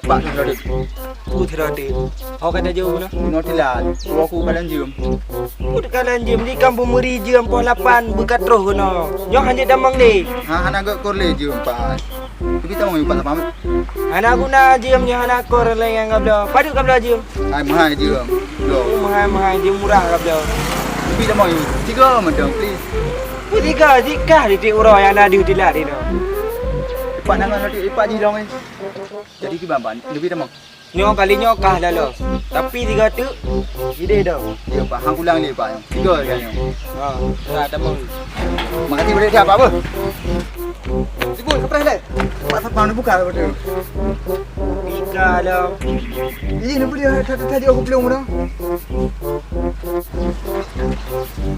Pak Nodit. Ku terade. Kau kata jauh mana? Notilah. Aku kalian jom. Ku kalian jam di kampung Muri jam pol 8 bekat roh no. Nyo hanya damang ni. Ha anak agak korle jom Pak. Tapi tahu mau Pak pamit. Anak aku na jam ni anak kor yang ngabla. Padu kabla jam. Ai mahal jom. Lo. Mahal jam murah kabla. Tapi dah mau tiga madam please. Ku tiga di urang yang ada di utilah ni no. Pak nangan Nodit Pak di dong. Jadi ki bamban. Lebih dah mau. Nyo kali nyo kah dah lo. Tapi tiga tu ide dah. Ya Pak, hang ulang ni Pak. Tiga kan. Ha, dah damang. Makasih boleh siapa apa? Sibuk ke press Pak Sapang ni buka betul. Tiga lah. Ini ni boleh tadi aku belum dah.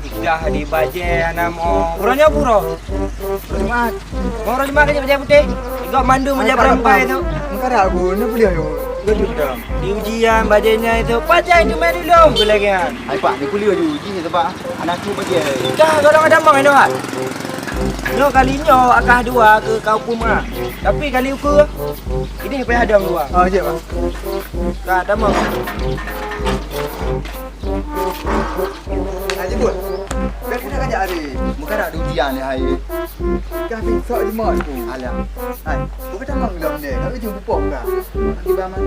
Tiga di bajet anak mo. Urangnya puro. Terima. Orang lima kerja bajet putih. Tiga mandu bajet berampai tu. Muka dah aku ni boleh yo. Betul dah. Di ujian bajetnya itu pajak itu main dulu belagi kan. Hai Pak, ni kuliah je uji sebab anak tu bagi. Dah kalau ada mang itu kan. Nyo kali nyo akah dua ke kau puma. Tapi kali ukur ini payah ada dua. Oh, je Pak. Dah ada mang. Aje buat. Dah kena kerja hari. Muka dah ada ujian ni hari. Kah besok di mall tu. Alah. Hai, bukan tamang dalam ni. Tapi jumpa pok kah. Di baman.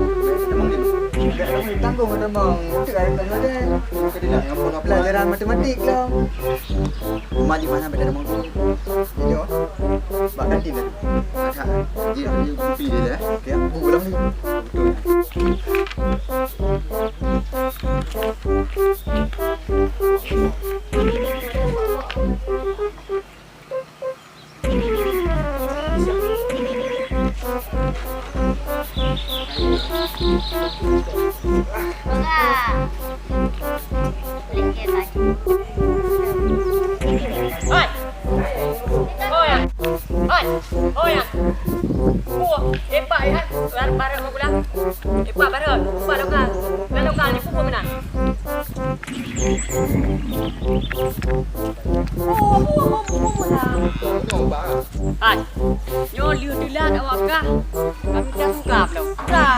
Tamang ni. Enggak tahu tanggung tamang. Tu ada tanya dia. Kita nak yang pun pelajaran matematik lah. Rumah di mana benda tamang tu? Yo. Bak nanti dah. Akak. Dia nak kopi dia dah. Okey, bulang ni. Betul. Epak ya, barang mau pulang. Epak barang lokal. Dan lokal ni pun mana? Hai, nyo liu dilat awak kah? Kami dah suka belum? Dah.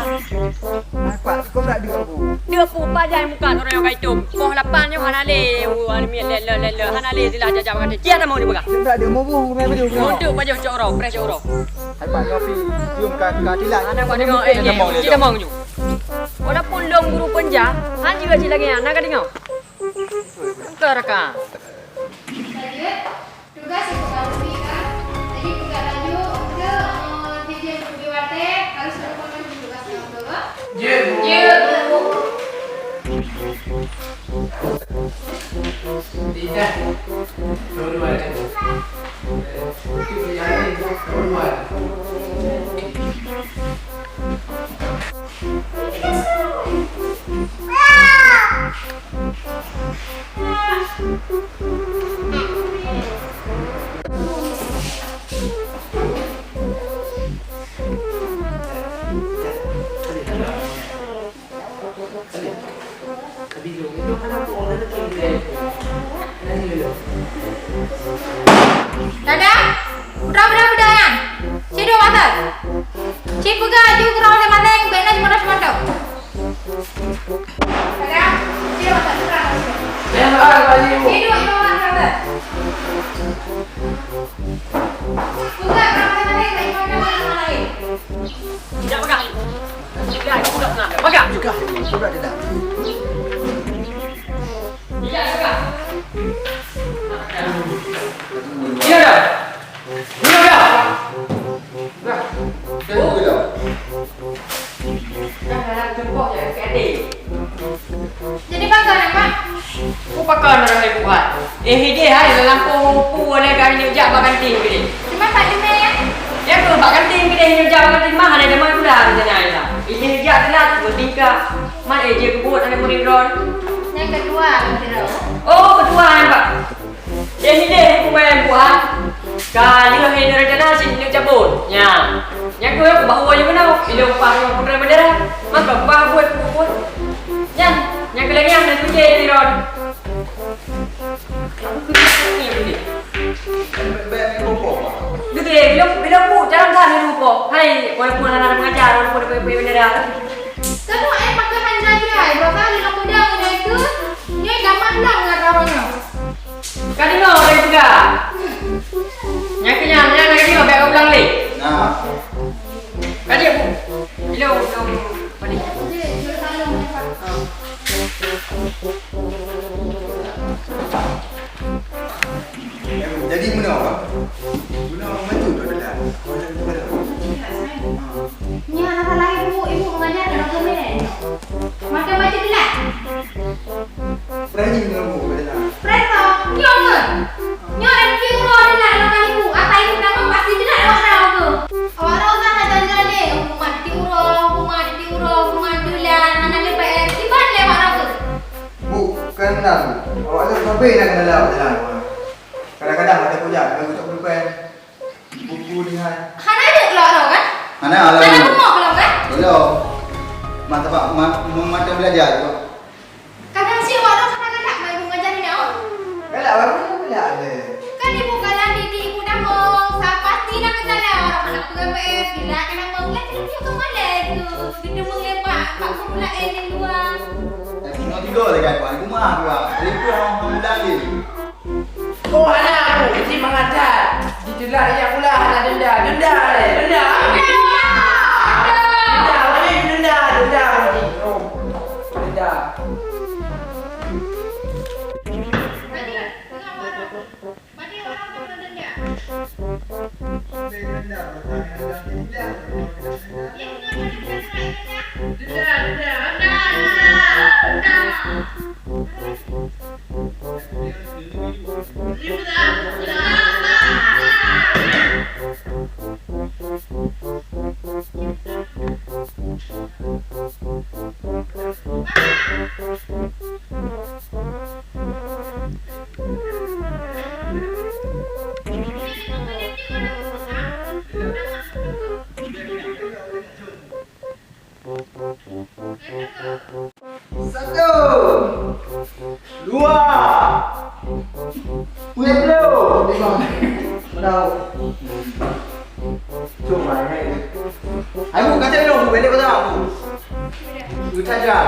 Pak, kau tak dia aku. Dia pun pajai muka orang yang kaitum. Poh 8 nyo hanale, le hanale dilat jajak makan. Dia nak mau ni bukan? Tak dia mau buang kau baju. Untuk baju cok orang, fresh cok orang. Hai Pak, kopi. Jom ka tilat. Anak kau tengok dia mau ni. Walaupun long guru penja, han juga cik lagi anak kau tengok. Keraka. Lanjut, tugas ibu kamu kan. Jadi buka baju ke video Budiwate harus melakukan tugasnya dulu. Ya. Tidak. Normal. Itu yang normal. Dadah, udah ya. Cido mata. Cip buka aju kerau sama teng benas modas mantap. Dadah, cido mata kurang. Cido mata. Buka kerau sama teng benas modas lain. Tidak pegang. Tidak, tidak nak. Pegang. Juga. Sudah tidak. Tidak pegang. Iya dah. Iya dah. Jadi pakai apa? Ku pakai orang ni buat. Dia hari dalam lampu boleh kali ni ujak makan ting ni. Cuma tak cuma ya. Ya tu makan ting ni ujak makan ting mah ada demam sudah macam ni lah. Ini ujak telat bertingka. Mana je buat ada muridron. Yang kedua, kira. Oh, kedua Pak. Dia buat buat. Kali lo hendak rencana sih nak cabut. Ya. Yang kedua aku bawa je mana? Bila upah yang pun bendera. Mas bawa buat. Ya. Yang kelagi yang nak kerja di ron. Aku kerja ni boleh. Betul. Bila bu jangan kan lupa. Hai, walaupun anak mengajar, walaupun kuih bendera lah. Tapi pakai hanya aja, berapa kali kamu dah itu? Ini dapat lah ngarawanya. Kali no, ada juga. Nyaknya, lagi no, biar kau pulang ni. Nah, Kali aku, ilo, balik. jadi mana apa? Guna membantu tu adalah. Ni anak lagi ibu mengajar dan aku ni. Macam-macam lah. Berani dengan bu adalah. Preso, nyon. Nyon dan kiro adalah anak ibu. Apa ibu nama pasti tidak orang tu. Orang kan ada ni. Rumah dulan, anak lepas kiban lewat aku. Bu, kenal. Awak tu sampai nak kenal awak jalan. Kadang-kadang ada pujak, kalau tak berpen. Buku ni hai. Hana ada keluar tau kan? Mana alam? Hana rumah belum kan? Belum. Mata pak mata belajar tu. Kadang siapa orang kadang-kadang main ibu mengajar ni awak. Kalau awak belajar ada. Kan ibu kalau didik ibu dah mau, saya pasti nak kenal lah orang anak PPS. Bila kena mengelah, kita pergi ke mana tu? Kita mengepak, pak pula di luar. Nak tidur dekat puan rumah tu ah. Jadi tu orang muda ni. Oh anak aku, si mengajar. Itulah yang pula anak denda. Denda. Denda, mana denda. Oh, denda. Mati orang pun denda. Satu. Dua. Punya belum? Menau. Cuma ini. Ayo kata dulu, balik kata aku. Ucap je.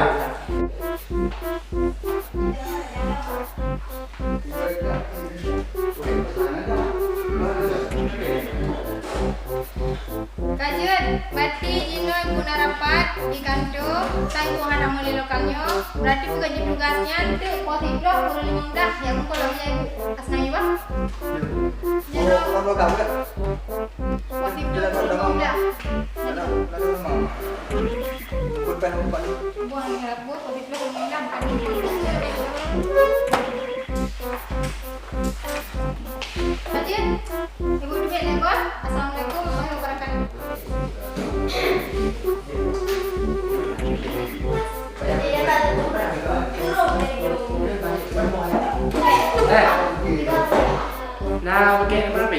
Kajut, batik ino guna rapat di kantor, saya bukan nama lokalnya. Berarti bukan tugasnya itu posisi kurang 5 dah yang kalau dia asna ibu. Kalau kamu kan? Posisi kurang dah. Buang harap buat posisi kurang dah. Kajut, ibu duduk lekor. Assalamualaikum warahmatullahi wabarakatuh. Nah, pakai berapa?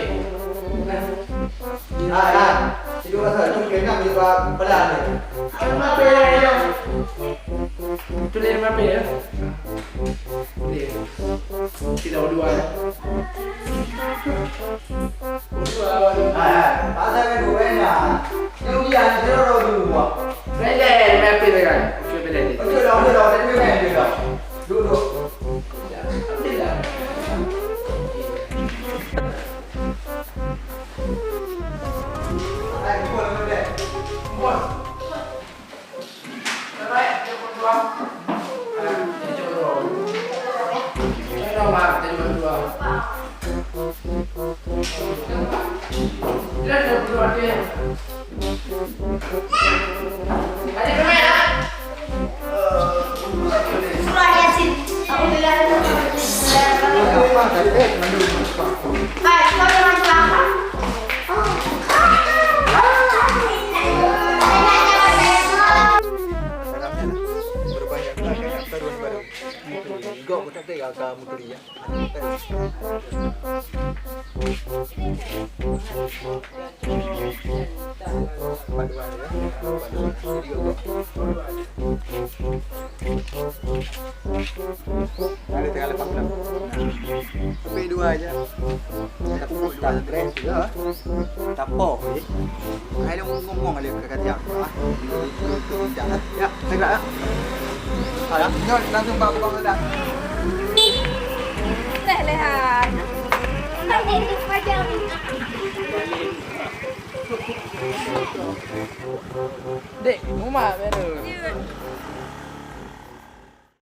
Itu kata tu kena juga pelan ni. Berapa ya? Tulis berapa ya? Tidak berdua. Pasal kan gue nak. Yang dia jero dulu. Belajar berapa kan? Okey belajar. Okey dah, tapi main juga. Duduk. Tidak. Hai, buat boleh. Buat. Baik, dia berdua. Dia berdua. Saya mak, dia berdua. Dia berdua dia. Ada berapa? Surah Yasin. Alhamdulillah. Baik, kau jangan apa? Ada tinggal lepas Kopi dua aja. Tapi tak keren juga. Tak apa. Hai lu ngomong kali ke kata aku. Tidak. Ya, segera ya. Ayo, nyot langsung bawa bang dah. Teh lehan. Hai ini pajang. Dek, rumah beru.